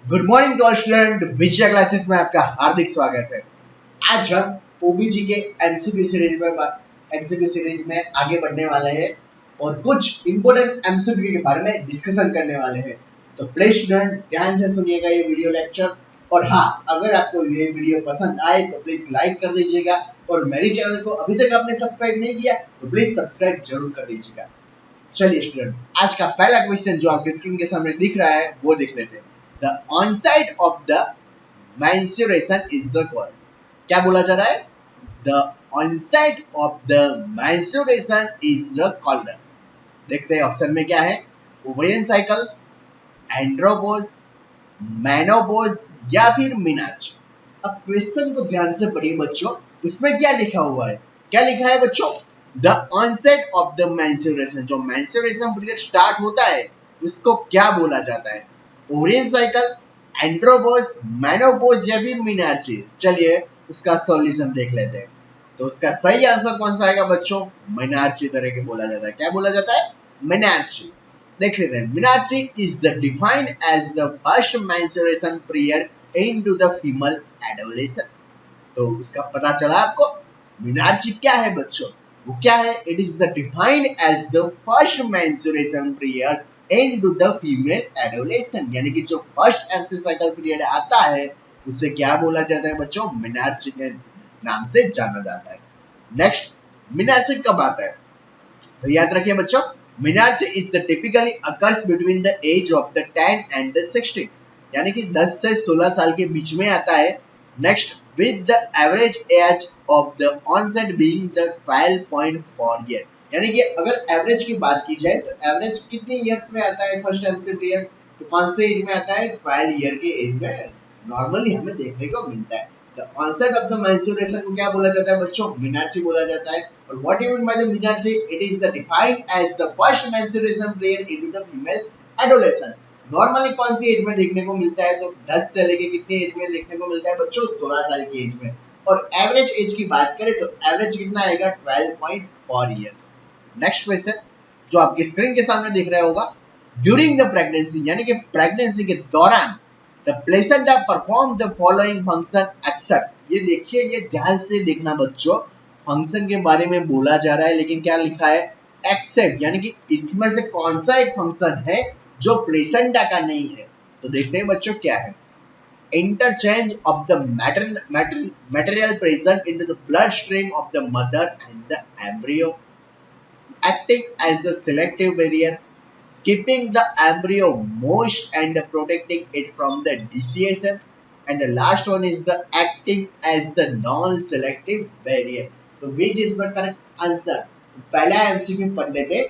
Good morning to all student. Vijay classes में आपका हार्दिक स्वागत है। आज हम ओबीजी के एमसीक्यू सीरीज में आगे बढ़ने वाले हैं और कुछ इंपॉर्टेंट एमसीक्यू के बारे में डिस्कशन करने वाले हैं। तो प्लीज स्टूडेंट ध्यान से सुनिएगा ये वीडियो लेक्चर। और हाँ, अगर आपको ये वीडियो पसंद आए तो प्लीज लाइक कर दीजिएगा और मेरे चैनल को अभी तक आपने सब्सक्राइब नहीं किया तो प्लीज सब्सक्राइब जरूर कर लीजिएगा। चलिए स्टूडेंट, आज का पहला क्वेश्चन जो आपके स्क्रीन के सामने दिख रहा है वो देख लेते हैं। The onset of the menstruation is the called। क्या बोला जा रहा है? The onset of the menstruation is the called। देखते हैं ऑप्शन में क्या है। ओवेरियन साइकिल, एंड्रोपोज, मेनोपोज या फिर मिनार्च। अब क्वेश्चन को ध्यान से पढ़िए बच्चों, इसमें क्या लिखा हुआ है? क्या लिखा है बच्चों? The onset of the menstruation, जो मेंस्ट्रुएशन पीरियड स्टार्ट होता है उसको क्या बोला जाता है? ओवेरियन साइकिल, एंड्रोपोज, मेनोपोज या फिर मिनार्ची। चलिए उसका सॉल्यूशन देख लेते हैं। तो उसका सही आंसर कौन सा आएगा बच्चों? मिनार्ची तरह के बोला जाता है। क्या बोला जाता है? मिनार्ची। देख लेते हैं। Menarche is the defined as the first menstruation period into the female adolescent. तो उसका पता चला आपको। मिनार्ची क्या है बच्चों? वो क्या है? It is the defined as the first menstruation period into the female adolescent, यानी कि जो फर्स्ट एमसी साइकिल पीरियड आता है उसे क्या बोला जाता है बच्चों? मिनार्ची के नाम से जाना जाता है। नेक्स्ट, मिनार्ची कब आता है? तो याद रखिए बच्चों, menarche is the typically occurs between the age of the 10 and the 16, यानी कि 10 से 16 साल के बीच में आता है। Next, with the average age of the onset being the 12.4 year, यानी कि अगर एवरेज की बात की जाए तो एवरेज कितने इयर्स में आता है फर्स्ट एमसी पीरियड? तो कौन से एज में आता है? 12 ईयर के एज में नॉर्मली हमें देखने को मिलता है। The onset of the menstruation को क्या बोला जाता है बच्चों? मिनार्ची बोला जाता है। और what you mean by the menarche? It is the defined as the first menstruation period into the female adolescent. Normally कौन सी एज में देखने को मिलता है? तो 10 से लेके कितने एज में देखने को मिलता है बच्चों? 16 साल की एज में। और एवरेज एज की बात करें तो एवरेज कितना आएगा? 12.4 इयर्स। नेक्स्ट क्वेश्चन जो आपकी स्क्रीन के सामने दिख रहा होगा, ड्यूरिंग द प्रेगनेंसी, यानी कि प्रेगनेंसी के दौरान the placenta perform the following function except. ये देखिए, ये ध्यान से देखना बच्चों, फंक्शन के बारे में बोला जा रहा है लेकिन क्या लिखा है? एक्सेप्ट, यानी कि इसमें से कौन सा एक फंक्शन है जो प्लेसेंटा का नहीं है? तो देखते हैं बच्चों क्या है। Interchange of the material present into the bloodstream of the mother and the embryo, acting as a selective barrier, keeping the embryo moist and protecting it from the dissociation, and the last one is the acting as the non-selective barrier. तो which is the correct answer? पहला MCQ पढ़ लेते।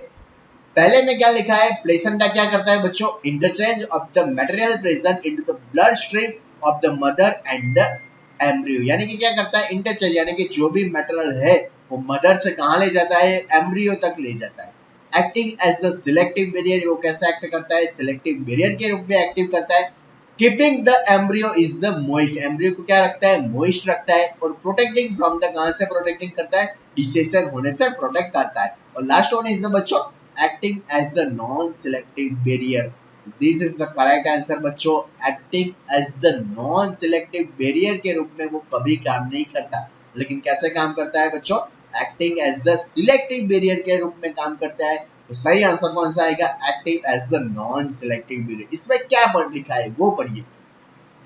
पहले में क्या लिखा है? Placenta क्या करता है बच्चों? Interchange of the material present into the blood stream of the mother and the embryo, यानी कि क्या करता है? इंटरचेंज, यानी कि जो भी मटेरियल है वो मदर से कहां ले जाता है? एम्ब्रियो तक ले जाता है। Acting as the selective barrier, वो कैसे एक्ट करता है? सिलेक्टिव बैरियर के रूप में एक्टिव करता है। Keeping the embryo is the moist, embryo को क्या रखता है? मोइस्ट रखता है। और प्रोटेक्टिंग फ्रॉम द, कहां से प्रोटेक्टिंग करता है? डिसेशन होने से प्रोटेक्ट करता है। और लास्ट वन इज द बच्चों acting as the non-selective barrier। This is the correct answer बच्चों। acting as the non-selective barrier के रूप में वो कभी काम नहीं करता, लेकिन कैसे काम करता है बच्चों? acting as the selective barrier के रूप में काम करता है। तो सही आंसर कौन सा आएगा? acting as the non-selective barrier। इसमें क्या पढ़ लिखा है वो पढ़िए।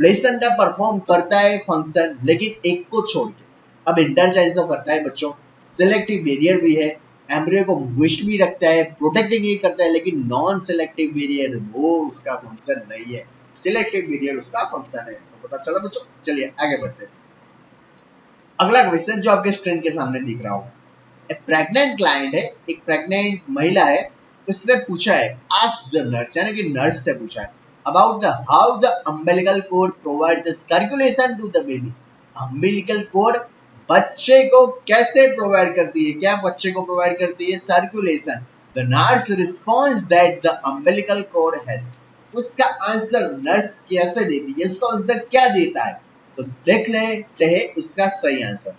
प्लेसेंटा परफॉर्म करता है फंक्शन लेकिन एक को छोड़ के। अब इंटरचेंज तो करता है बच्चों, सिलेक्टिव बैरियर भी है, एम्ब्रियो को मोइस्ट भी रखता है, प्रोटेक्टिंग ही करता है, लेकिन नॉन सिलेक्टिव बैरियर वो उसका फंक्शन नहीं है, सिलेक्टिव बैरियर उसका फंक्शन है। तो पता चला बच्चों। चलिए आगे बढ़ते हैं। अगला क्वेश्चन जो आपके स्क्रीन के सामने दिख रहा होगा, एक प्रेग्नेंट क्लाइंट है, एक प्रेग्नेंट महिला है, उसने पूछा है, आस्क द नर्स, यानी कि नर्स से पूछा है about the how the umbilical cord provide the circulation to the baby. Umbilical cord बच्चे को कैसे प्रोवाइड करती है? क्या बच्चे को प्रोवाइड करती है? Circulation. The nurse response that the umbilical code has. उसका आंसर नर्स कैसे देती है? उसका आंसर क्या देता है? तो देख लेते हैं इसका सही answer.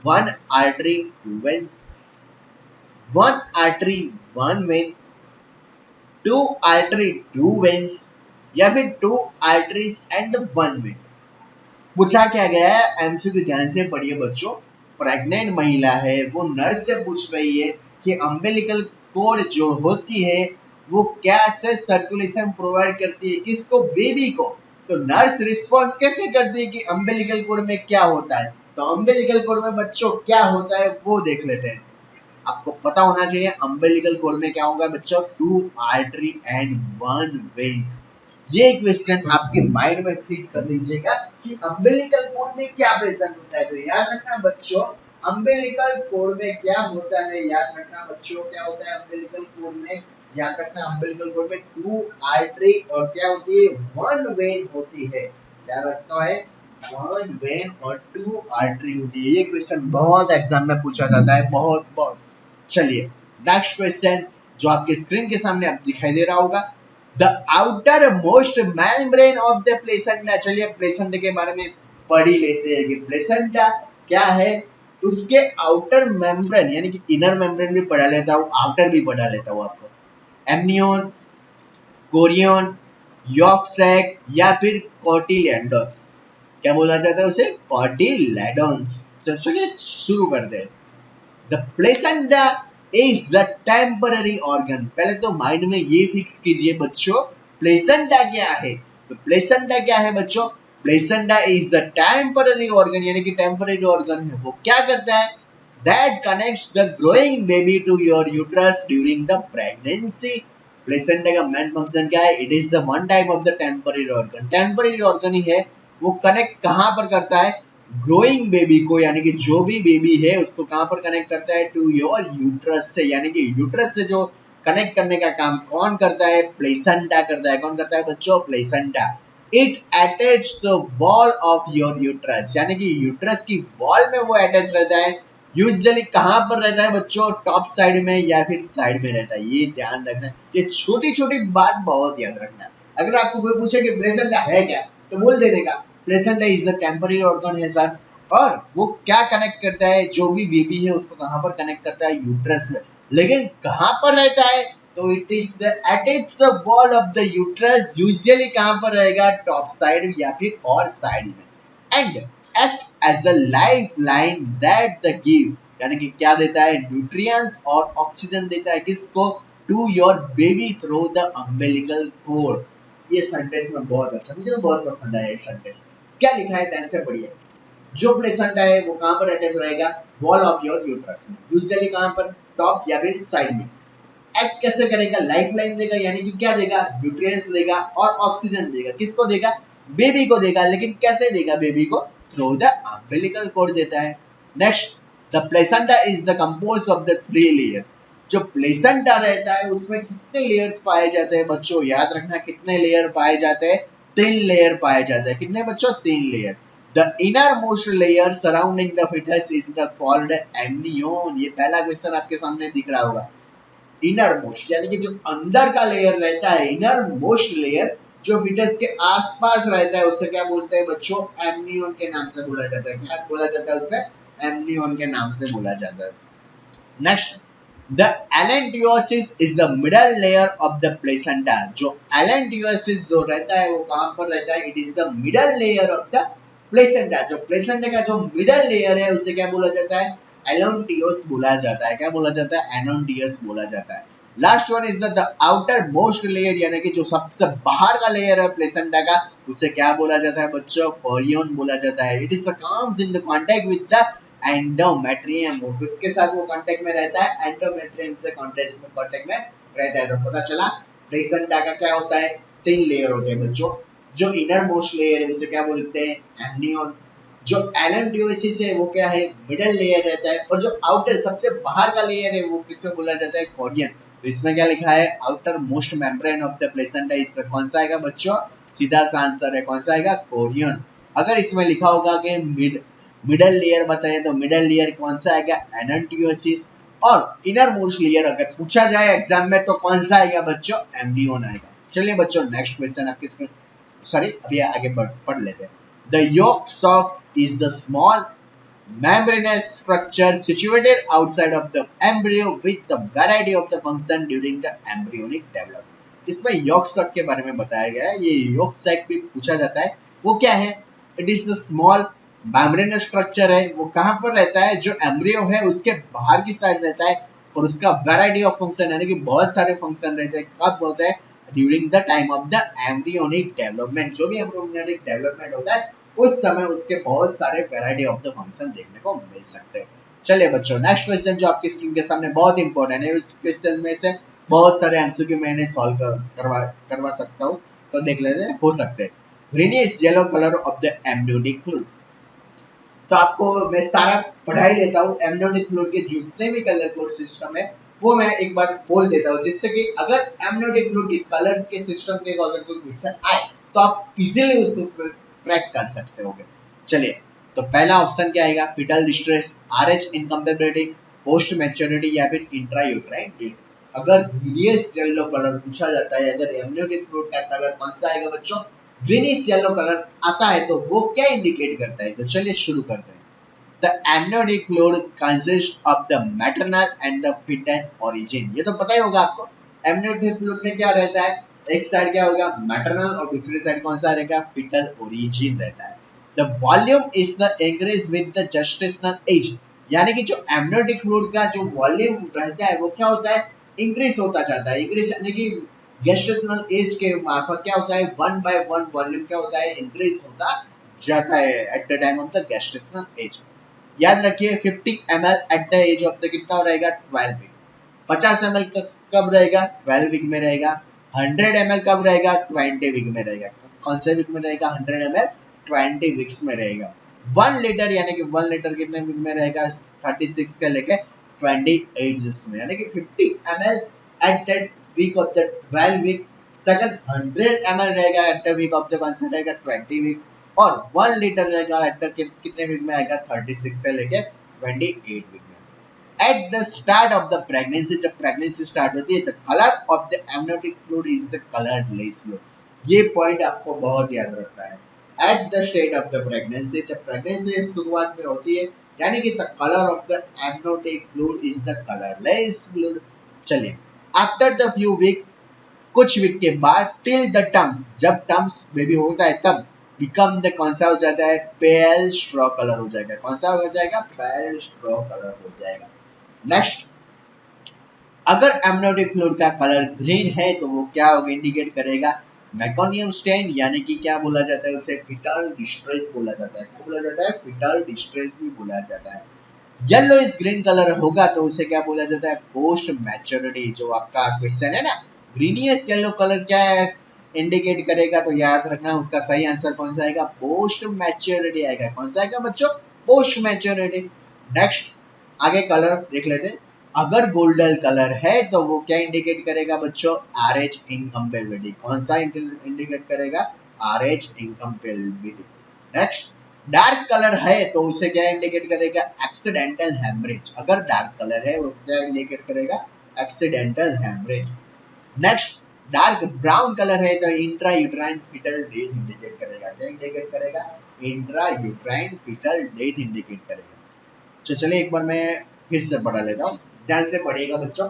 one artery, two veins, one artery, one vein, two artery, two veins, या फिर 2 आर्टरीज एंड 1 वेन्स। पूछा क्या गया है, एमसीक्यू ध्यान से पढ़िए बच्चों। प्रेग्नेंट महिला है, वो नर्स से पूछ रही है कि अम्बिलिकल कोड जो होती है वो कैसे सर्कुलेशन प्रोवाइड करती है, किसको, बेबी को। तो नर्स रिस्पॉन्स कैसे करती है कि अम्बिलिकल कोड में क्या होता है। तो अम्बिलिकल कोड में बच्चों क्या होता है वो देख लेते हैं। आपको पता होना चाहिए अम्बिलिकल कोड में क्या होगा बच्चों, 2 आर्टरी एंड 1 वेन्स। ये क्वेश्चन आपके माइंड में फिट कर लीजिएगा कि अम्बिलिकल कोड में क्या प्रेजेंट होता है। तो याद रखना बच्चों, अम्बिलिकल कोड में क्या होता है, याद रखना बच्चों क्या होता है अम्बिलिकल कोड में। याद रखना अम्बिलिकल कोड में 2 आर्टरी और क्या होती है, 1 वेन होती है। क्या रखता है, 1 वेन और 2 आर्टरी होती है। ये क्वेश्चन बहुत एग्जाम में पूछा जाता है, बहुत बहुत। चलिए नेक्स्ट क्वेश्चन जो आपके स्क्रीन के सामने अब दिखाई दे रहा होगा, the outer most membrane of the placenta. चलिए प्लेसेंटा के बारे में पढ़ ही लेते हैं कि प्लेसेंटा क्या है। उसके आउटर मेम्ब्रेन यानी कि इनर मेम्ब्रेन भी पढ़ा लेता हूँ, आउटर भी पढ़ा लेता हूँ आपको। एमनियोन, कोरियन, यॉर्क सैक या फिर कॉटिलेडोन्स। क्या बोला जाता है उसे, कॉटिलेडोन्स। चलिए शुरू करते हैं। The placenta is the temporary organ। पहले तो माइंड में ये फिक्स कीजिए बच्चों, प्लेसेंटा क्या है। तो प्लेसेंटा क्या है बच्चों, placenta is the temporary organ यानी कि टेम्पररी ऑर्गन है। वो क्या करता है, that connects the growing baby to your uterus during the pregnancy। Placenta का मेन फंक्शन क्या है, it is the one type of the temporary organ. Temporary organ ही है, वो कनेक्ट कहाँ पर करता है, ग्रोइंग बेबी को यानी कि जो भी बेबी है उसको कहां पर कनेक्ट करता है, टू योर यूट्रस से। यानी कि यूट्रस से जो कनेक्ट करने का काम कौन करता है, प्लेसेंटा करता है। कौन करता है बच्चों, placenta. It attach the wall of your uterus यानी कि यूट्रस की वॉल में वो अटैच रहता है। यूजुअली कहां पर रहता है बच्चों, टॉप साइड में या फिर साइड में रहता है। ये ध्यान रखना, ये छोटी छोटी बात बहुत याद रखना। अगर आपको कोई पूछे कि प्लेसेंटा है क्या, तो बोल देने का placenta is the temporary organ है सर। और वो क्या कनेक्ट करता है, जो भी बेबी है उसको कहां पर कनेक्ट करता है, यूट्रस में। लेकिन कहां पर रहता है, तो it is the attach the wall of the uterus. Usually कहां पर रहेगा, टॉप साइड या फिर और साइड में। And act as a lifeline that the give यानी कि क्या देता है, न्यूट्रिएंट्स और ऑक्सीजन देता है किसको, to your baby through the umbilical cord. ये सेंटेंस में बहुत अच्छा, मुझे तो बहुत पसंद आया ये सेंटेंस। क्या लिखा है ध्यान से पढ़िए। जो प्लेसेंटा है वो कहां पर अटैच रहेगा, वॉल ऑफ योर यूट्रस में। यूजुअली कहां पर, टॉप या फिर साइड में। एक्ट कैसे करेगा, लाइफ लाइन देगा यानी कि क्या देगा, न्यूट्रिएंट्स देगा और ऑक्सीजन देगा। किसको देगा, बेबी को देगा। लेकिन कैसे देगा बेबी को, थ्रू द अम्बिलिकल कोड देता है। Next, the placenta is the composed of the 3 layer. जो प्लेसेंटा रहता है उसमें कितने लेयर्स पाए जाते हैं बच्चों, याद रखना कितने लेयर पाए जाते हैं, 3 लेयर पाए जाते हैं। कितने बच्चों, 3 layer. The innermost layer surrounding the foetus is the called amnion. ये पहला क्वेश्चन आपके सामने दिख रहा होगा। इनर मोस्ट यानी कि जो अंदर का लेयर रहता है, इनर मोस्ट लेयर जो फिटस के आसपास रहता है उसे क्या बोलते हैं बच्चों, एमनियोन के नाम से बोला जाता है। क्या बोला जाता है उसे, एमनियोन के नाम से बोला जाता है। Next, the allantois is the middle layer of the placenta. जो एलेंटियोसिस जो रहता है वो कहां पर रहता है, it is the middle layer of the placenta. जो प्लेसेंटा का जो मिडल लेयर है उसे क्या बोला जाता है, एलेंटियोस बोला जाता है। क्या बोला जाता है, एलेंटियोस बोला जाता है। Last one is the outer most layer यानी कि जो सबसे बाहर का लेयर है प्लेसेंटा का, उसे क्या बोला जाता है बच्चों, कोरियन बोला जाता है। It is the comes in the contact with the endometrium. उसके साथ वो कांटेक्ट में रहता है, एंडोमेट्रियम से कांटेक्ट में रहता है। तो पता चला प्लेसेंटा का क्या होता है, 3 लेयर होते हैं बच्चों। जो इनर मोस्ट लेयर है उसे क्या बोलते हैं, एमनियोन। जो एलेंटियोसिस है वो क्या है, मिडल लेयर रहता है। और जो आउटर सबसे बाहर का लेयर है वो किसको बोला जाता है, कोरियन। तो इसमें क्या लिखा है, outer most membrane of the placenta is कौन सा आएगा बच्चों, सीधा सा आंसर है कौन सा आएगा, कोरियन। अगर इसमें लिखा होगा कि मिडल लेयर बताए तो मिडल लेयर कौन सा आएगा, एलेंटियोसिस। और इनर मोस्ट लेयर अगर पूछा जाए एग्जाम में तो कौन सा आएगा बच्चों, एमनियोन आएगा। चलिए बच्चों नेक्स्ट क्वेश्चन आपके सॉरी अभी आगे पढ़ लेते हैं। The yolk sac is the small membranous structure situated outside of the embryo with the variety of the function during the embryonic development। इसमें यॉर्क सैक के बारे में बताया गया है। ये यॉर्क सैक भी पूछा जाता है, वो क्या है? It is a small membranous structure है। वो कहाँ पर रहता है? जो एम्ब्रियो है उसके बाहर की साइड रहता है, और उसका वैरायटी ऑफ फंक्शन यानी कि बहुत सारे फंक्शन रहते हैं। कब होता है? During the time of the embryonic development. जो भी एम्ब्रियोनिक डेवलपमेंट होता है उस समय उसके बहुत सारे वैरायटी ऑफ द फंक्शन देखने को मिल सकते हैं। चलिए बच्चों, नेक्स्ट क्वेश्चन जो आपकी स्क्रीन के सामने बहुत इंपॉर्टेंट है, उस क्वेश्चन में से बहुत सारे एमसीक्यू मैंने सॉल्व करवा सकता हूँ, तो देख लेते हैं, हो सकते हैं। Greenish yellow colour of the amniotic fluid. तो आपको मैं सारा पढ़ा ही लेता हूँ। एमनियोटिक फ्लूइड के जितने भी कलर फ्लोर सिस्टम है वो मैं एक बार बोल देता हूँ, जिससे कि अगर एमनियोटिक फ्लूइड के कलर के सिस्टम के अगर कोई क्वेश्चन आए तो आप इजीली उसको क्रैक कर सकते हो। चलिए, तो पहला ऑप्शन क्या आएगा? Foetal distress, Rh incompatibility, post maturity या फिर इंट्रायूट्राइन डेथ। अगर ग्रीनिश येलो कलर पूछा जाता है, अगर एमनियोटिक फ्लूइड का कलर कौन सा आएगा बच्चों? ग्रीनिश येलो कलर आता है, तो वो क्या इंडिकेट करता है? तो चलिए शुरू करते हैं। The amniotic fluid consists of the maternal and the fetal origin। ये तो पता ही होगा आपको। amniotic fluid में क्या रहता है? एक साइड क्या होगा? मैटरनल, और दूसरी साइड कौन सा रहेगा? fetal origin रहता है। The volume is the increase with the gestational age। यानी कि जो amniotic fluid का जो वॉल्यूम रहता है वो क्या होता है? इंक्रीज होता जाता है। इंक्रीज यानी कि गेस्टेशनल एज के मार्फत क्या होता है? 1 by 1 वॉल्यूम क्या होता है? इंक्रीज होता जाता है at the time of the gestational age. याद रखिए 50 ml at the age of the कितना रहेगा? 12 वीक। 50 ml कब रहेगा? 12 वीक में रहेगा। 100 ml कब रहेगा? 20 वीक में रहेगा। कौन से वीक में रहेगा? 100 ml 20 वीक्स में रहेगा। 1 लीटर यानी कि 1 लीटर कितने वीक में रहेगा? 36 से लेके 28 वीक्स में, यानी कि 50 ml at the week of the 12 week. Second 100 ml रहेगा at the week of the कौन सा रहेगा? 20 वीक। और 1 लीटर रहेगा एट कितने वीक में आएगा? 36 से लेके 28 वीक में। At the start of the pregnancy, जब प्रेगनेंसी स्टार्ट होती है, the colour of the amniotic fluid is the colourless fluid. ये पॉइंट आपको बहुत याद रखना है। At the state of the pregnancy, जब प्रेगनेंसी शुरुआत में होती है, यानी कि the colour of the amniotic fluid is the colourless fluid. चलिए, आफ्टर द फ्यू वीक, कुछ वीक के बाद, टिल द टर्म्स, जब टर्म्स बेबी होता है तब बिकम द कौन सा हो जाता है? पेल स्ट्रॉ कलर हो जाएगा। कौन सा हो जाएगा? पेल स्ट्रॉ कलर हो जाएगा। नेक्स्ट, अगर एमनियोटिक फ्लूइड का कलर ग्रीन है तो वो क्या होगा? इंडिकेट करेगा मेकोनियम स्टेन, यानी कि क्या बोला जाता है उसे? फिटल डिस्ट्रेस बोला जाता है। क्या बोला जाता है? फिटल डिस्ट्रेस भी बोला जाता है। येलो इज ग्रीन कलर होगा तो उसे क्या बोला जाता है? Post maturity. जो आपका क्वेश्चन है ना, ग्रीनियस येलो कलर क्या है इंडिकेट करेगा, तो याद रखना उसका सही आंसर कौन सा आएगा? पोस्ट मैच्योरिटी आएगा। कौन सा आएगा बच्चों? Post maturity. नेक्स्ट, आगे कलर देख लेते हैं। अगर गोल्डन कलर है तो वो क्या इंडिकेट करेगा बच्चों? Rh incompatibility. कौन सा इंडिकेट करेगा? Rh incompatibility. Next, dark colour है तो उसे क्या इंडिकेट करेगा? Accidental haemorrhage. अगर डार्क कलर है वो क्या इंडिकेट करेगा? Accidental haemorrhage. Next, dark brown colour है तो intra uterine foetal death indicate करेगा। क्या इंडिकेट करेगा? Intra uterine foetal death indicate करेगा। तो चलिए एक बार मैं फिर से पढ़ा लेता हूँ, ध्यान से पढ़िएगा बच्चों।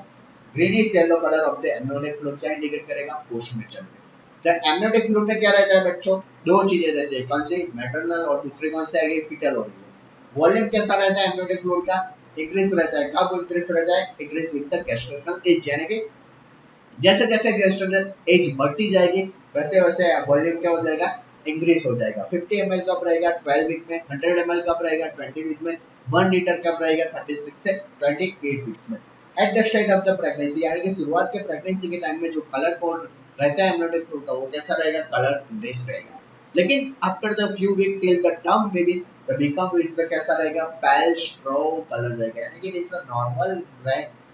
Greenish yellow colour of the amniotic fluid क्या इंडिकेट करेगा? Post maturity. The amniotic fluid में क्या रहता है बच्चों? दो चीजें रहती है। कौन सी? मैटरनल, और दूसरी कौन सी आएगी? Fetal origin. वॉल्यूम कैसा रहता है एमनियोटिक फ्लूइड का? इंक्रीज रहता है। कब इंक्रीज रहता है? Increase with the gestational as, यानी कि जैसे जैसे गेस्टेशनल एज बढ़ती जाएगी वैसे वैसे वॉल्यूम क्या हो जाएगा? इंक्रीज हो जाएगा। 50 ml कब रहेगा? 12 वीक में। 100 ml कब रहेगा? 20 वीक में। 1 लीटर कब रहेगा? 36 से 28 वीक्स में। At the state of the pregnancy, यानी कि शुरुआत के प्रेगनेंसी के टाइम में जो कलर कोड रहता है एमनियोटिक फ्लूइड का, वो कैसा रहेगा? कलरलेस रहेगा। लेकिन after the few week till the term baby the become is the कैसा रहेगा? पेल स्ट्रॉ कलर रहेगा, यानी कि is the normal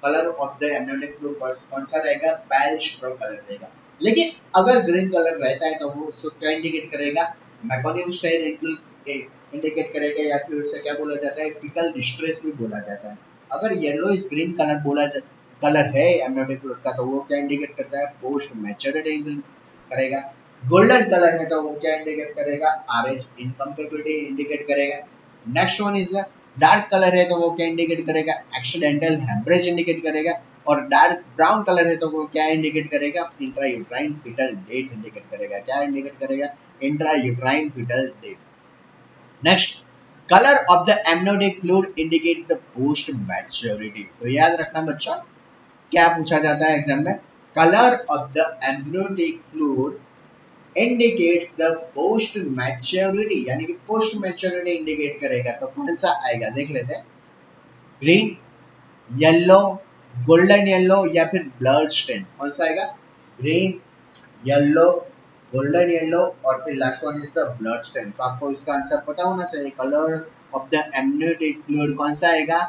colour of the amniotic fluid कौन सा रहेगा? पेल स्ट्रॉ कलर रहेगा। लेकिन अगर ग्रीन कलर रहता है तो वो उसको क्या इंडिकेट करेगा? मेकोनियम स्टेन इंडिकेट करेगा, या फिर उसे क्या बोला जाता है? फीटल डिस्ट्रेस भी बोला जाता है। अगर येलो इज ग्रीन कलर है एमनियोटिक फ्लूइड का तो वो क्या इंडिकेट करता है? पोस्ट मैच्योरिटी करेगा। गोल्डन कलर है तो वो क्या इंडिकेट करेगा? आरएच इनकम्पेबिलिटी इंडिकेट करेगा। Next one is the dark colour है तो वो क्या इंडिकेट करेगा? एक्सीडेंटल हेमरेज इंडिकेट करेगा। और डार्क ब्राउन कलर है तो वो क्या इंडिकेट करेगा, intra uterine foetal death indicate करेगा। क्या इंडिकेट करेगा, intra uterine foetal death. Next, colour of the amniotic fluid indicate the post maturity. तो याद रखना बच्चों, क्या पूछा जाता है एग्जाम में, colour of the amniotic fluid indicates the post maturity, यानी कि पोस्ट मैच्योरिटी इंडिकेट करेगा। तो कौन सा आएगा देख लेते हैं, ग्रीन, येलो, गोल्डन येलो या फिर ब्लड स्टेन, कौन सा आएगा, ग्रीन, येलो, गोल्डन येलो और फिर last one is the blood stain. तो आपको इसका आंसर पता होना चाहिए, colour of the amniotic fluid कौन सा आएगा,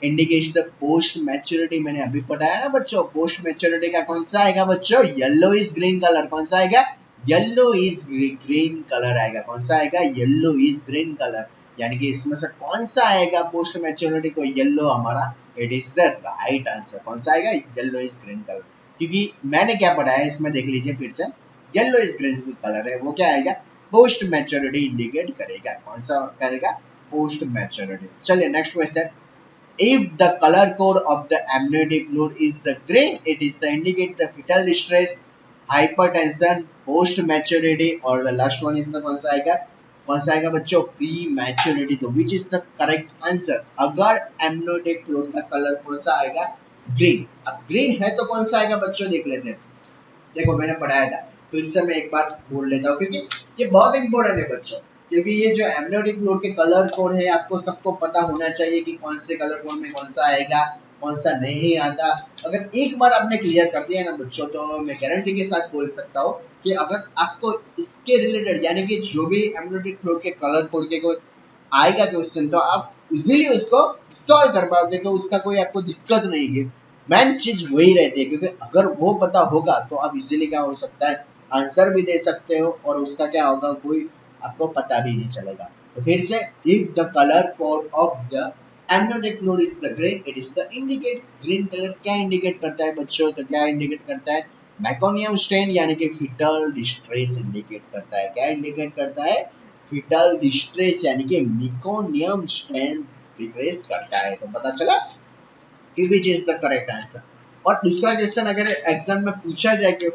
इंडिकेट्स द पोस्ट मैच्योरिटी। मैंने अभी पढ़ाया ना बच्चों, पोस्ट मैच्योरिटी का कौन सा आएगा बच्चों, येलो इज ग्रीन कलर। कौन सा आएगा, येलो इज ग्रीन कलर आएगा। कौन सा आएगा, येलो इज ग्रीन कलर। यानी कि इसमें से कौन सा आएगा पोस्ट मैच्योरिटी, तो येलो हमारा it is the right answer. कौन सा आएगा, येलो इज ग्रीन कलर। क्योंकि मैंने क्या पढ़ाया इसमें देख लीजिए फिर से, येलो इज ग्रीन कलर है, वो क्या आएगा, पोस्ट मैच्योरिटी इंडिकेट करेगा। कौन सा करेगा, पोस्ट मैच्योरिटी। चलिए next question, if the color code of the amniotic fluid is the green, it is the indicate the fetal distress, hypertension, post maturity और the last one is the कौन सा आएगा बच्चों, प्री मैच्योरिटी। तो which is the correct answer, अगर amniotic fluid का colour कौन सा आएगा, ग्रीन। अब ग्रीन है तो कौन सा आएगा बच्चों, देख लेते हैं। देखो मैंने पढ़ाया था, फिर से मैं एक बात बोल लेता हूँ क्योंकि ये बहुत इंपॉर्टेंट है बच्चों, क्योंकि ये जो एमनियोटिक फ्लूइड के कलर कोड है आपको सबको पता होना चाहिए कि कौन से कलर कोड में कौन सा आएगा, कौन सा नहीं आता। अगर एक बार आपने क्लियर कर दिया ना बच्चों, तो मैं गारंटी के साथ बोल सकता हूँ कि अगर आपको इसके रिलेटेड यानी कि जो भी एमनियोटिक फ्लूइड के कलर कोड के कोई आएगा क्वेश्चन, तो आप इजीली उसको सॉल्व कर पाओगे, तो उसका कोई आपको दिक्कत नहीं है। मेन चीज वही रहती है, क्योंकि अगर वो पता होगा तो आप इजीली क्या हो सकता है, आंसर भी दे सकते हो और उसका क्या होगा, कोई आपको पता भी नहीं चलेगा। तो फिर से, if the colour code of the amniotic fluid is the green, it is the indicate. Green colour क्या इंडिकेट करता है बच्चों, तो क्या इंडिकेट करता है, मैकोनियम स्ट्रेन यानी कि फीटल डिस्ट्रेस इंडिकेट करता है। क्या इंडिकेट करता है, फीटल डिस्ट्रेस यानी कि मेकोनियम स्ट्रेन डिक्रीज करता है। तो पता चला कि विच इज द करेक्ट आंसर। और दूसरा क्वेश्चन अगर एग्जाम में पूछा जाए कि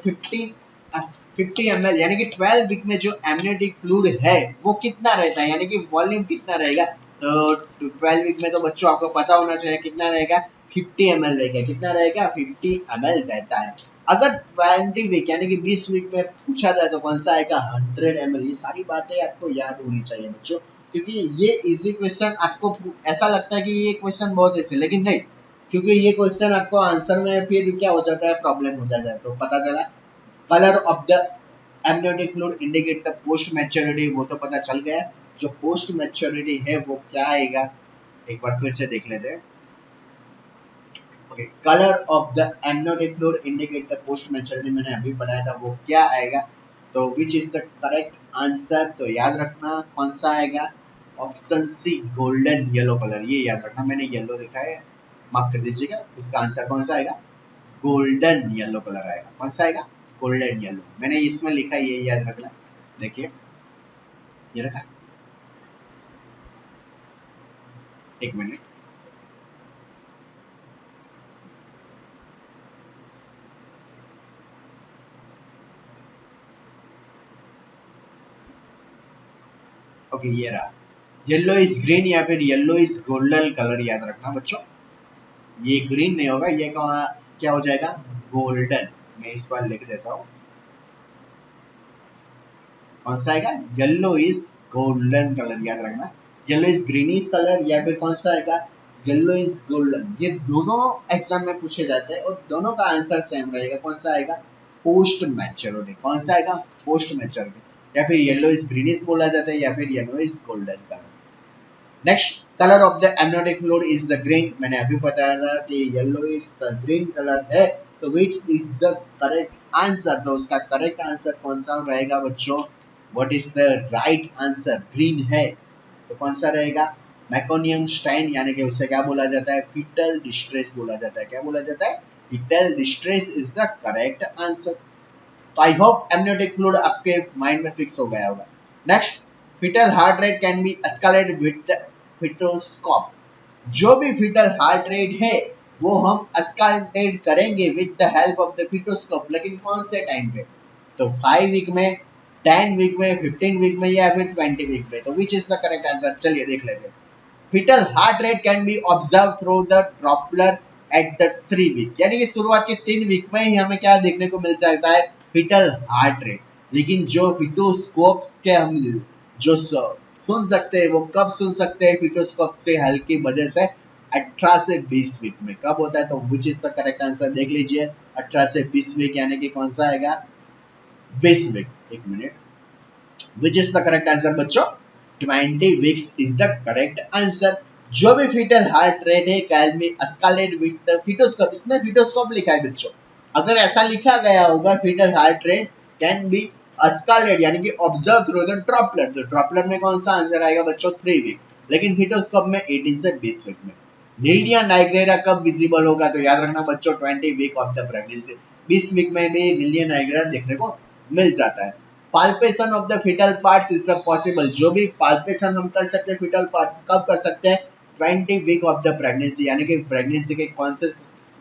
50 ml यानी कि 12 वीक में जो एमनियोटिक फ्लूइड है वो कितना रहता है, यानी कि वॉल्यूम कितना रहेगा, तो 12 वीक में तो बच्चों आपको पता होना चाहिए कितना रहेगा, 50 ml रहेगा। कितना रहेगा, 50 ml रहता है। अगर 20 वीक यानी कि 20 वीक में पूछा जाए तो कौन सा आएगा, 100 ml। ये सारी बातें आपको याद होनी चाहिए बच्चों, क्योंकि ये इजी क्वेश्चन आपको ऐसा लगता है कि ये क्वेश्चन बहुत ऐसे, लेकिन नहीं, क्योंकि ये क्वेश्चन आपको आंसर में फिर क्या हो जाता है, प्रॉब्लम हो जाता है। तो पता चला, colour of the amniotic fluid indicate the post maturity, वो तो पता चल गया। जो पोस्ट मैच्योरिटी है वो क्या आएगा, एक बार फिर से देख लेते हैं। Okay, colour of the amniotic fluid indicate the post maturity मैंने अभी पढ़ाया था, वो क्या आएगा, तो which is the correct answer. तो याद रखना कौन सा आएगा, option C, golden yellow colour. ये याद रखना, मैंने येलो लिखा है, माफ कर दीजिएगा। इसका आंसर कौन सा आएगा, गोल्डन येलो कलर आएगा। कौन सा आएगा, गोल्डन येलो। मैंने इसमें लिखा, ये याद रखना। देखिए ये रखा, एक मिनट। ओके ये रहा, येलो इज ग्रीन या फिर येलो इज गोल्डन कलर। याद रखना बच्चों, ये ग्रीन नहीं होगा, ये क्या हो जाएगा, गोल्डन। मैं इस बार लिख देता हूँ, कौन सा आएगा, येलो इज गोल्डन कलर। याद रखना, येलो इज ग्रीनिश कलर या फिर कौन सा आएगा, येलो इज गोल्डन। ये दोनों एग्जाम में पूछे जाते हैं और दोनों का आंसर सेम रहेगा। कौन सा आएगा, पोस्ट मैच्योरिटी। कौन सा आएगा, पोस्ट मैच्योरिटी। या फिर येलो इज ग्रीनिश बोला जाता है या फिर yellow is golden colour. Next, colour of the amniotic fluid is the green. मैंने अभी बताया था कि येलो इज ग्रीन कलर है, तो which is the correct answer. तो उसका करेक्ट आंसर कौन सा रहेगा बच्चों, what is the right answer, green है तो कौन सा रहेगा, मैकोनियम स्ट्रेन यानी कि उसे क्या बोला जाता है, फीटल डिस्ट्रेस बोला जाता है। क्या बोला जाता है, fetal distress is the correct answer. तो आई होप एमनियोटिक फ्लूइड आपके माइंड में फिक्स हो गया होगा। Next, fetal heart rate can be escalated with the fetoscope. जो भी फीटल हार्ट रेट है वो हम अस्काल्टेड करेंगे with the help of the fetoscope, लेकिन कौन से टाइम पे? तो 5 वीक में, 10 वीक में, 15 वीक में या फिर 20 वीक में। तो which is the correct answer? चलिए देख लेते हैं। Foetal heart rate can be observe through the doppler at the 3 week, यानी कि शुरुआत के 3 वीक में ही हमें क्या देखने को मिल जाता है? Fetal heart rate. लेकिन जो फीटोस्कोप्स के हम जो सुन सकते हैं वो कब सुन सकते हैं फीटोस्कोप से हल्की वजह से? 18 से 20 वीक में। कब होता है? तो which is the correct answer देख लीजिए। 18 से 20 वीक यानी कि कौन सा आएगा? 20 वीक। एक minute, which is the correct answer बच्चों? 20 weeks is the correct answer. जो भी फीटल हार्ट रेट है can be escalated with the fetoscope. इसमें फीटोस्कोप लिखा है बच्चों, अगर ऐसा लिखा गया होगा foetal heart rate can be escalated यानी कि ऑब्जर्व थ्रू द ड्रॉपलेट, तो ड्रॉपलेट में कौन सा आंसर आएगा बच्चों? 3 वीक। लेकिन फीटोस्कोप में 18 से 20 वीक में। नीलिया नाइग्रेरा कब विजिबल होगा? तो याद रखना बच्चों 20 week of the pregnancy. 20 week में भी नीलिया नाइग्रेरा देखने को मिल जाता है। Palpation of the fetal parts is the possible, जो भी पाल्पेशन हम कर सकते हैं फीटल पार्ट्स कब कर सकते हैं? 20 वीक ऑफ द प्रेगनेंसी, यानी कि प्रेगनेंसी के कौन से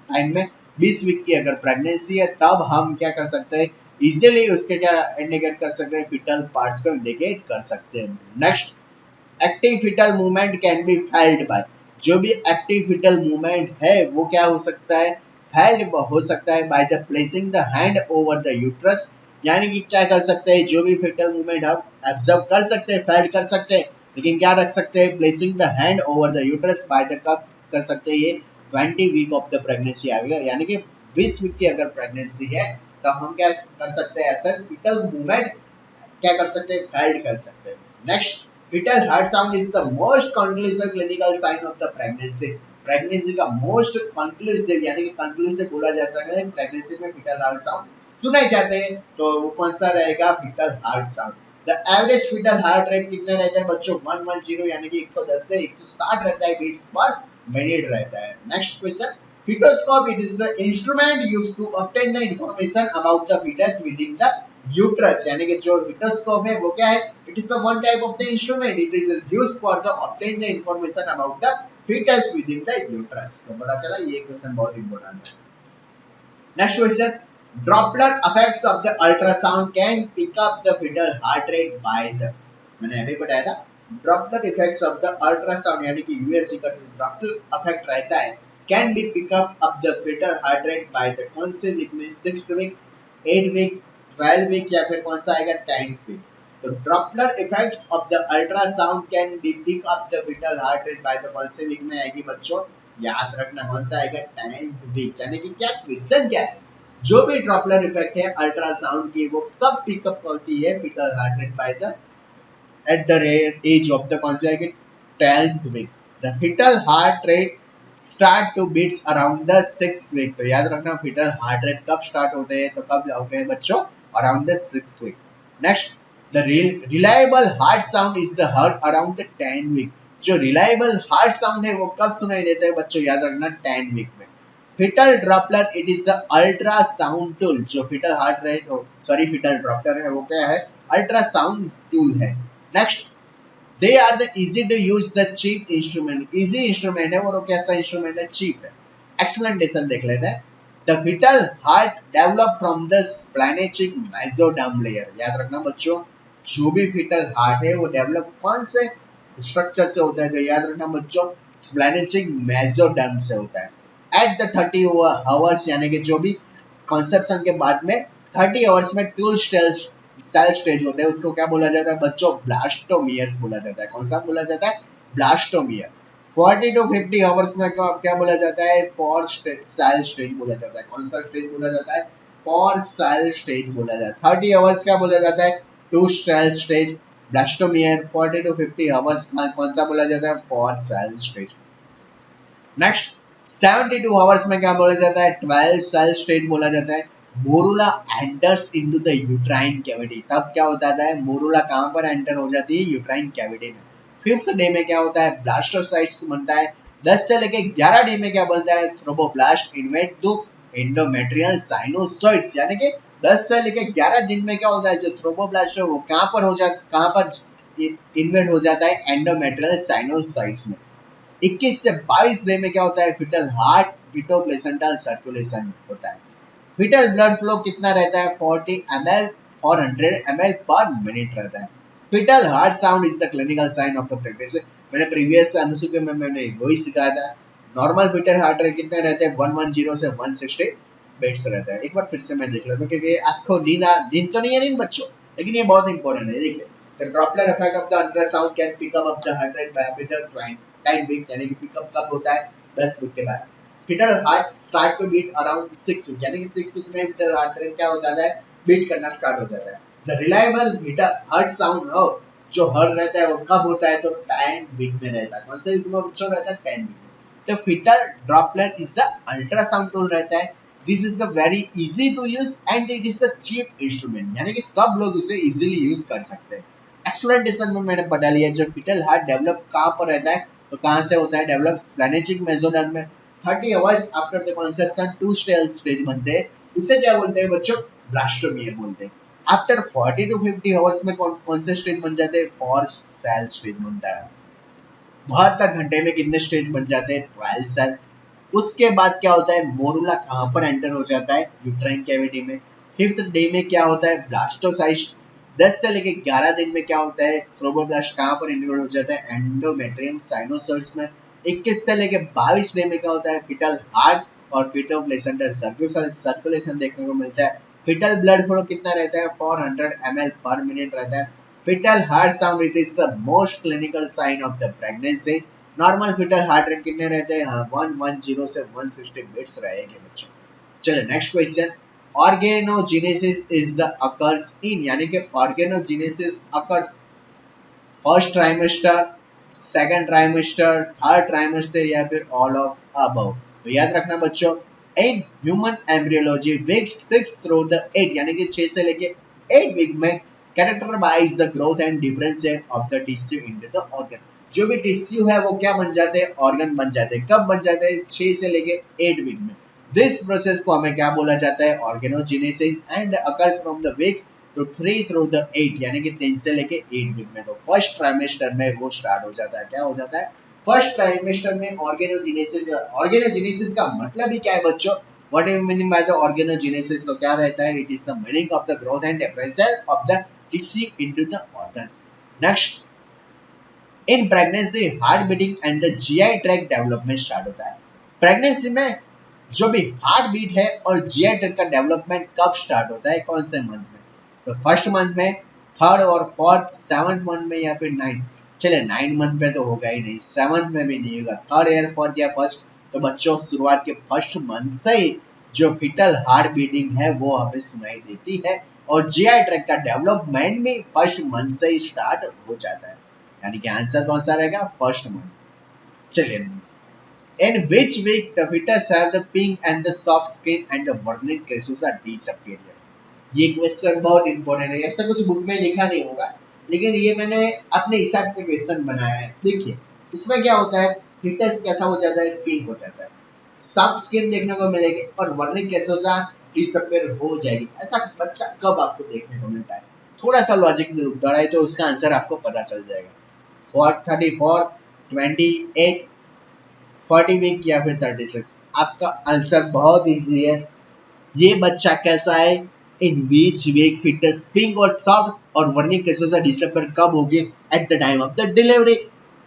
टाइम में? 20 वीक की अगर प्रेगनेंसी है तब हम क्या कर सकते हैं? इजीली उसके क्या इंडिकेट कर सकते हैं? फीटल पार्ट्स को इंडिकेट कर सकते हैं। Next, active fetal movement can be felt by, जो भी एक्टिव फीटल मूवमेंट है वो क्या हो सकता है? फेल्ड हो सकता है by the placing the hand over the uterus, यानी कि क्या कर सकते हैं? जो भी फीटल मूवमेंट हम ऑब्जर्व कर सकते हैं, फेल्ड कर सकते हैं, लेकिन क्या रख सकते हैं? Placing the hand over the uterus by the कब कर सकते हैं? ये 20 वीक ऑफ द प्रेगनेंसी आएगा, यानी कि 20 वीक की अगर प्रेगनेंसी है तब हम क्या कर सकते हैं? ऐसा फीटल मूवमेंट क्या कर सकते हैं? फेल्ड कर सकते हैं। Next, fetal heart sound is the most conclusive clinical sign of the pregnancy, pregnancy का मोस्ट कंक्लूसिव यानी कि कंक्लूसिव बोला जाता है प्रेगनेंसी में फीटल हार्ट साउंड सुनाए जाते हैं, तो वो कौन सा रहेगा? Fetal heart sound. The average fetal heart rate कितना रहता है बच्चों? 110 यानी कि 110 से 160 रहता है बीट्स पर मिनट रहता है। Next question, fetoscope it is the instrument used to obtain the information about the fetus within the uterus, यानी कि जो फीटोस्कोप है वो क्या है? It is the one type of the instrument. It is used for the obtain the information about the fetus within the uterus. तो पता चला ये क्वेश्चन बहुत इंपॉर्टेंट है। Next question, Doppler effects of the ultrasound can pick up the fetal heart rate by the, मैंने अभी बताया था Doppler effects of the ultrasound यानी कि USG का जो Doppler effect रहता है can be pick up the fetal heart rate by the कौन से वीक में? 6th week, 8th week, 12th week या फिर कौन सा आएगा? 10th week. तो Doppler effects of the ultrasound can be pick up the fetal heart rate by the कौन से वीक में आएगी बच्चों? याद रखना कौन सा आएगा? 10th week. यानी कि क्या क्वेश्चन क्या है? जो भी Doppler इफेक्ट है अल्ट्रासाउंड की वो कब पिकअप करती है fetal heart rate? By the at the age of the कौन से आएगी? 10th week. The fetal heart rate start to beats around the 6th week. तो याद रखना फीटल हार्ट रेट कब स्टार्ट होते हैं? तो कब होते हैं बच्चों? Around the 6th week. Next, The reliable heart sound is the heard around the 10 week. जो reliable heart sound है वो कब सुनाई देता है बच्चों? याद रखना 10 week में। Fetal Doppler it is the ultrasound tool, जो fetal heart rate हो fetal Doppler है वो क्या है? Ultrasound tool है। Next, they are the easy to use the cheap instrument, easy instrument है और वो कैसा instrument है? cheap है। Explanation देख लेते हैं। The fetal heart develop from the splanchnic mesoderm layer, याद रखना बच्चों जो भी फीटल हार्ट है वो डेवलप कौन से स्ट्रक्चर से होता है? तो याद रखना बच्चों स्प्लैनेचिक मेसोडर्म से होता है। एट द 30 आवर्स यानी कि जो भी कंसेप्शन के बाद में 30 आवर्स में टू सेल स्टेज होता है, उसको क्या बोला जाता है बच्चों? ब्लास्टोमियर्स बोला जाता है। कौन सा बोला जाता है? ब्लास्टोमियर। 40 to 50 आवर्स में क्या बोला जाता है? फोर सेल स्टेज बोला जाता है। कौन सा स्टेज बोला जाता है? फोर सेल स्टेज बोला जाता है। 30 आवर्स क्या बोला जाता है? Two cell stage. Blastomere 40 to 50 hours में कौन सा बोला जाता है? Four cell stage. Next, 72 hours में क्या बोला जाता है? 12 सेल स्टेज बोला जाता है। Morula enters into the uterine cavity, तब क्या होता है? मोरुला कहां पर एंटर हो जाती है? यूट्राइन कैविटी में। 5th डे में क्या होता है? ब्लास्टोसाइट्स बनता है। 10 से लेके 11 डे में क्या बनता है? थ्रोम्बोप्लास्ट इन्वेट टू एंडोमेट्रियल साइनोसॉइड्स, यानी कि 10 से लेके 11 दिन में क्या होता है? जो थ्रोम्बोप्लास्ट है वो कहां पर इन्वेट हो जाता है? एंडोमेट्रियल साइनोसॉइड्स में। 21 से 22 डे में क्या होता है? फीटल हार्ट फीटोप्लेसेंटल सर्कुलेशन होता है। फीटल ब्लड फ्लो कितना रहता है 40 ml 400 ml पर मिनट रहता है। Fetal heart sound is the clinical sign of the pregnancy. मैंने प्रीवियस एमसीक्यू में मैंने वही सिखाया था। नॉर्मल फीटल हार्ट रेट कितने रहते हैं 110 से 160 बीट्स रहता है। एक बार फिर से मैं देख लेता हूं क्योंकि आपको नींद तो नहीं है इन बच्चों, लेकिन ये बहुत इंपॉर्टेंट है। देखिए the droplet effect of the ultrasound can pick up the heart rate by with the time week, यानी कि पिकअप कब होता है 10 वीक के बाद। Fetal heart start to beat around 6 week, यानी कि 6 वीक में फीटल हार्ट रेट क्या हो जाता है बीट करना स्टार्ट हो जाता है। The reliable fetal heart sound हो जो हर रहता है वो कब होता है तो 10 वीक में रहता है। कौन से वीक में बच्चों रहता है 10 वीक में। तो fetal droplet is the ultrasound tool रहता है। This is the very easy to use and it is the cheap instrument, यानी कि सब लोग उसे इजीली यूज कर सकते हैं। एक्सप्लेनेशन में मैंने बता लिया जो फीटल हार्ट डेवलप कहाँ पर रहता है तो कहाँ से होता है डेवलप स्प्लेनेजिक मेसोडर्म में 30 hours after the conception two stage बनते हैं। उसे क्या बोलते हैं बच्चों ब्लास्टोमियर बोलते हैं। आफ्टर 40 टू 50 आवर्स में कौन से स्टेज बन जाते हैं फॉर सेल स्टेज बनता है। 72 घंटे में कितने स्टेज बन जाते हैं 12 सेल। उसके बाद क्या होता है मोरुला कहाँ पर एंटर हो जाता है यूट्राइन कैविटी में। 5th डे में क्या होता है ब्लास्टोसाइस्ट। 10 से लेके 11 दिन में क्या होता है थ्रोम्बोब्लास्ट कहाँ पर इन्वॉल्व हो जाता है एंडोमेट्रियम साइनोसॉइड्स में। 21 से लेके 22 डे में क्या होता है फीटल हार्ट और फीटोप्लेसेंटल सर्कुलेशन देखने को मिलता है। फीटल ब्लड फ्लो कितना रहता है 400 ml पर मिनट रहता है। Fetal heart sound it is the most clinical sign of the pregnancy. Normal fetal heart rate कितने रहते हैं 110 से 160 बीट्स रहेंगे बच्चों। चलिए next question. Organogenesis is the occurs in, यानी कि organogenesis occurs first trimester, second trimester, third trimester या फिर ऑल ऑफ अबव। तो याद रखना बच्चों in human embryology week 6 through the 8, यानी कि 6 से लेके 8 वीक में characterize the growth and differentiate of the tissue into the organ. जो भी टिश्यू है वो क्या बन जाते हैं ऑर्गन बन जाते हैं। कब बन जाते हैं 6 से लेके 8 वीक में। दिस प्रोसेस को हमें क्या बोला जाता है organogenesis and occurs from the week तो 3 थ्रू द 8, यानी कि 3 से लेके 8 वीक में। तो फर्स्ट ट्राइमेस्टर में वो स्टार्ट हो जाता है। क्या हो जाता है फर्स्ट ट्राइमेस्टर में ऑर्गेनोजेनेसिस। ऑर्गेनोजेनेसिस का मतलब ही क्या है बच्चों what you meaning by the organogenesis. तो क्या रहता है it is the meaning of the growth and differential of the tissue into the organs. Next in pregnancy heart beating and the GI tract development start होता है। Pregnancy में जो भी heart beat है और जीआई ट्रैक्ट का development कब start होता है कौन से मंथ में तो फर्स्ट मंथ में, थर्ड और फोर्थ, 7th मंथ में या फिर 9th। चले 9 मंथ में तो होगा ही नहीं, 7th में भी नहीं होगा, थर्ड या फोर्थ या फर्स्ट। तो बच्चों शुरुआत के फर्स्ट मंथ से ही जो फीटल हार्ट बीटिंग है वो हमें सुनाई देती है और जीआई ट्रैक्ट का डेवलपमेंट भी फर्स्ट मंथ से ही स्टार्ट हो जाता है, यानी कि आंसर कौन सा रहेगा फर्स्ट मंथ। चलिए in which week the fetus have the pink and the soft skin and the burning cases are disappearing। ये क्वेश्चन बहुत इंपॉर्टेंट है। ऐसा कुछ बुक में लिखा नहीं होगा लेकिन ये मैंने अपने हिसाब से क्वेश्चन बनाया है। देखिए इसमें क्या होता है फीटस कैसा हो जाता है पिंक हो जाता है, सॉफ्ट स्किन देखने को मिलेगी और वर्निंग कैसोसा डिसअपीयर हो जाएगी। ऐसा बच्चा कब आपको देखने को मिलता है थोड़ा सा लॉजिक दौड़ाए तो उसका आंसर आपको पता चल जाएगा। 34, 28, 40 वीक या फिर 36। आपका आंसर बहुत इजी है। ये बच्चा कैसा है इन बीच वीक फिटनेस पिंक और सॉफ्ट और वर्निंग कैसे डिसअपीयर कब होगी eight the time of the delivery.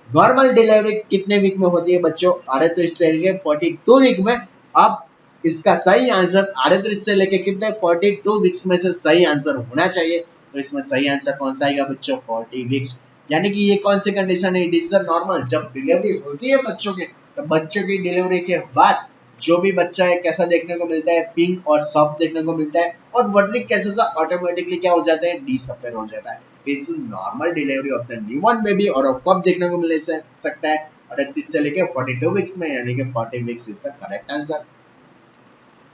Normal delivery कितने वीक में होती है बच्चों 38 से लेके 42 वीक में। अब इसका सही आंसर 38 से लेके कितने 42 वीक्स में से सही आंसर होना चाहिए। तो इसमें सही आंसर कौन सा आएगा बच्चों 40 वीक्स, यानी कि ये कौन सी कंडीशन है इट इज द नॉर्मल। जब डिलीवरी होती है बच्चों के तो बच्चों की डिलीवरी के बाद जो भी बच्चा है कैसा देखने को मिलता है पिंक और सॉफ्ट देखने को मिलता है और वर्निंग कैसे ऑटोमेटिकली क्या हो जाता है डिसअपीयर हो जाता है। This is normal delivery of the newborn baby और कब देखने को मिल सकता है 38 से लेके 42 वीक्स में, यानी कि 40 weeks is the correct answer.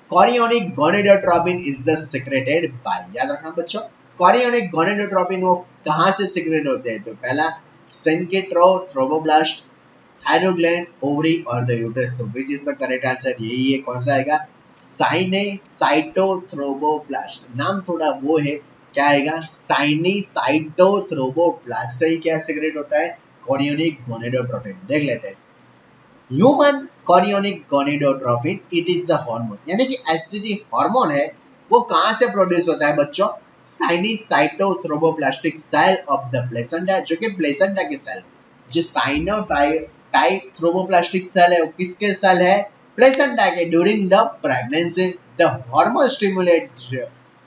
Chorionic gonadotropin is the secreted by, याद रखना बच्चों Chorionic gonadotropin वो कहाँ से सिक्रेट होते हैं तो पहला सेंकेट्रो थ्रोबोब्लास्ट, थायरोग्लैंड, ओवरी और द यूट्रस। तो which is the correct answer यही है कौन सा आएगा साइनेसाइटोथ्रोबोब्लास्ट। नाम थोड़ा वो है क्या आएगा साइनेसाइटोथ्रोबोब्लास्ट से ही क्या सिक्रेट होता है Chorionic gonadotropin। देख लेते हैं human chorionic gonadotropin it is the hormone, यानी कि एचसीजी हार्मोन है वो कहां से प्रोड्यूस होता है बच्चों? साइनोसाइटोथ्रोम्बोप्लास्टिक सेल ऑफ द प्लेसेंटा, जो कि प्लेसेंटा की सेल, जो साइनोटाइप थ्रोम्बोप्लास्टिक सेल है वो किसके सेल है? प्लेसेंटा के। During the pregnancy the hormone stimulate,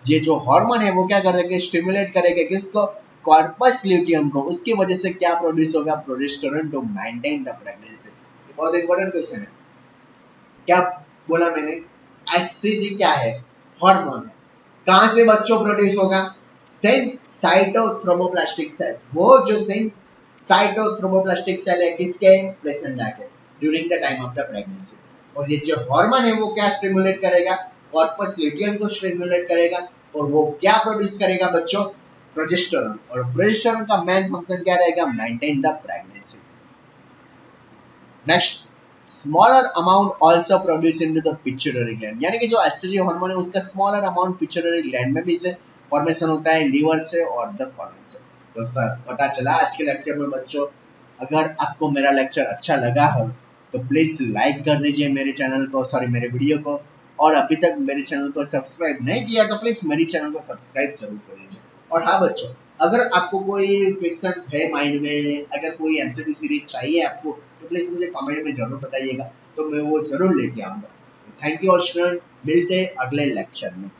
ये जो हार्मोन है वो क्या करेगा? स्टिमुलेट करेगा किसको? कॉर्पस ल्यूटियम को। उसकी वजह से क्या प्रोड्यूस होगा? Progesterone to maintain the pregnancy. बहुत इंपॉर्टेंट क्वेश्चन है। क्या बोला मैंने? एचसीजी क्या है? हार्मोन है। कहां से बच्चों प्रोड्यूस होगा? साइटोथ्रोम्बोप्लास्टिक सेल, वो जो साइटोथ्रोम्बोप्लास्टिक सेल है किसके? प्लेसेंटा के, during the time of the pregnancy. और ये जो हार्मोन है वो क्या स्टिमुलेट करेगा? कॉर्पस ल्यूटियम को स्टिमुलेट करेगा। और वो क्या प्रोड्यूस करेगा बच्चों? प्रोजेस्टेरोन। और प्रोजेस्टेरोन का मेन फंक्शन क्या रहेगा? Maintain the pregnancy. Next, smaller amount also produce into the pituitary gland, यानी कि जो एस्ट्रोजन हार्मोन है उसका स्मॉलर अमाउंट पिट्यूटरी ग्लैंड में भी से फॉर्मेशन होता है, लीवर से और द कॉलन से। तो सर पता चला आज के लेक्चर में बच्चों। अगर आपको मेरा लेक्चर अच्छा लगा हो तो प्लीज लाइक कर दीजिए मेरे चैनल को, सॉरी मेरे वीडियो को। और अभी तक मेरे चैनल को सब्सक्राइब नहीं किया तो प्लीज मेरे चैनल को सब्सक्राइब जरूर कर दीजिए। और हाँ बच्चों, अगर आपको कोई क्वेश्चन है माइंड में, अगर कोई एमसीक्यू सीरीज चाहिए आपको, तो प्लीज मुझे कमेंट में जरूर बताइएगा, तो मैं वो जरूर लेके आऊंगा। थैंक यू और स्टूडेंट, मिलते अगले लेक्चर में।